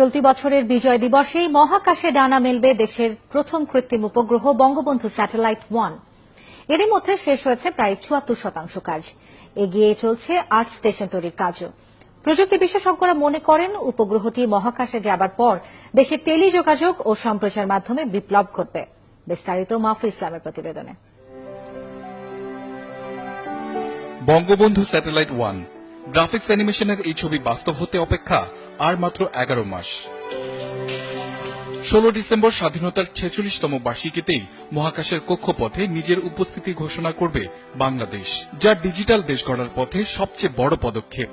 চলতি বছরের বিজয় দিবসেই মহাকাশে ডানা মেলবে দেশের প্রথম কৃত্রিম উপগ্রহ বঙ্গবন্ধু স্যাটেলাইট 1। এরই মধ্যে শেষ হয়েছে প্রায় ৭৪% কাজ। এগিয়ে চলছে ৮ স্টেশন তৈরির কাজও। প্রযুক্তি বিশেষজ্ঞরা মনে করেন উপগ্রহটি মহাকাশে যাবার পর দেশের টেলিযোগাযোগ ও সম্প্রচার মাধ্যমে বিপ্লব ঘটবে। বিস্তারিত মাহফুজ ইসলামের প্রতিবেদনে। বঙ্গবন্ধু স্যাটেলাইট 1 গ্রাফিক্স অ্যানিমেশনের এই ছবি বাস্তব হতে অপেক্ষা আর মাত্র 11 মাস। 16 ডিসেম্বর স্বাধীনতার 46তম বার্ষিকীতেই মহাকাশের কক্ষপথে নিজের উপস্থিতি ঘোষণা করবে বাংলাদেশ, যা ডিজিটাল দেশ গড়ার পথে সবচেয়ে বড় পদক্ষেপ।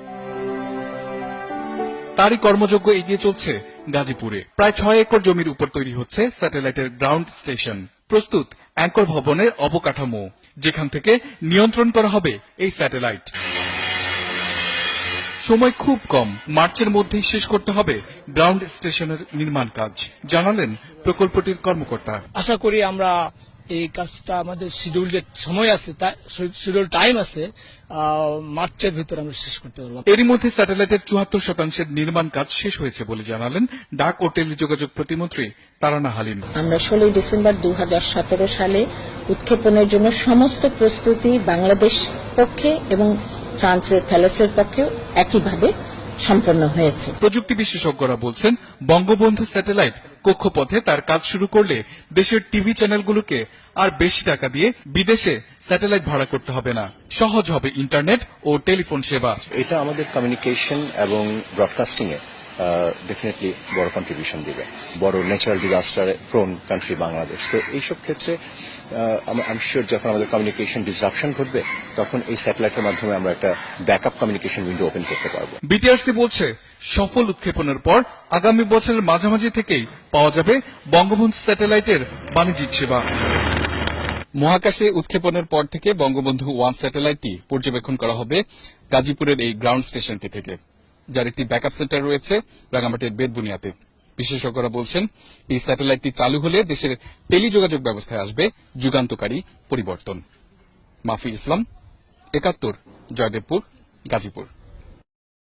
তারই কর্মযজ্ঞ এগিয়ে চলছে গাজীপুরে। প্রায় 6 একর জমির উপর তৈরি হচ্ছে স্যাটেলাইটের গ্রাউন্ড স্টেশন। প্রস্তুত অ্যাঙ্কর ভবনের অবকাঠামো, যেখান থেকে নিয়ন্ত্রণ করা হবে এই স্যাটেলাইট। সময় খুব কম, মার্চের মধ্যেই শেষ করতে হবে গ্রাউন্ড স্টেশনের নির্মাণ কাজ, জানালেন প্রকল্পটির কর্মকর্তা। আশা করি আমরা এই কাজটা আমাদের শিডিউল যে সময় আছে, শিডিউল টাইম আছে, মার্চের ভিতরে আমরা শেষ করতে পারবো। এরই মধ্যে স্যাটেলাইটের ৭৪% নির্মাণ কাজ শেষ হয়েছে বলে জানালেন ডাক ও টেলিযোগাযোগ প্রতিমন্ত্রী তারানা হালিম। আমরা 16 ডিসেম্বর 2017 সালে উৎক্ষেপণের জন্য সমস্ত প্রস্তুতি বাংলাদেশ পক্ষে এবং ফ্রান্সের থ্যালেসের পক্ষেও একইভাবে সম্পন্ন হয়েছে। প্রযুক্তি বিশেষজ্ঞরা বলছেন, বঙ্গবন্ধু স্যাটেলাইট কক্ষপথে তার কাজ শুরু করলে দেশের টিভি চ্যানেলগুলোকে আর বেশি টাকা দিয়ে বিদেশে স্যাটেলাইট ভাড়া করতে হবে না। সহজ হবে ইন্টারনেট ও টেলিফোন সেবা। এটা আমাদের কমিউনিকেশন এবং ব্রডকাস্টিং এ ডেফিনেটলি বড় কন্ট্রিবিউশন দিবে। বড় natural disaster prone country Bangladesh, তো এইসব ক্ষেত্রে আমি শিওর যখন আমাদের কমিউনিকেশন ডিসরাপশন ঘটবে, তখন এই স্যাটেলাইটের মাধ্যমে আমরা একটা ব্যাকআপ কমিউনিকেশন উইন্ডো ওপেন করতে পারবো। বিটিআরসি বলছে, সফল উৎক্ষেপণের পর আগামী বছরের মাঝামাঝি থেকেই পাওয়া যাবে বঙ্গবন্ধু স্যাটেলাইটের বাণিজ্যিক সেবা। মহাকাশে উৎক্ষেপণের পর থেকে বঙ্গবন্ধু 1 স্যাটেলাইটটি পর্যবেক্ষণ করা হবে গাজীপুরের এই গ্রাউন্ড স্টেশনটি থেকে, যার একটি ব্যাকআপ সেন্টার রয়েছে রাঙামাটির বেতবুনিয়াতে। বিশেষজ্ঞরা বলছেন, এই স্যাটেলাইটটি চালু হলে দেশের টেলিযোগাযোগ ব্যবস্থায় আসবে যুগান্তকারী পরিবর্তন। মাহফুজ ইসলাম, ৭১, জয়দেবপুর, গাজীপুর।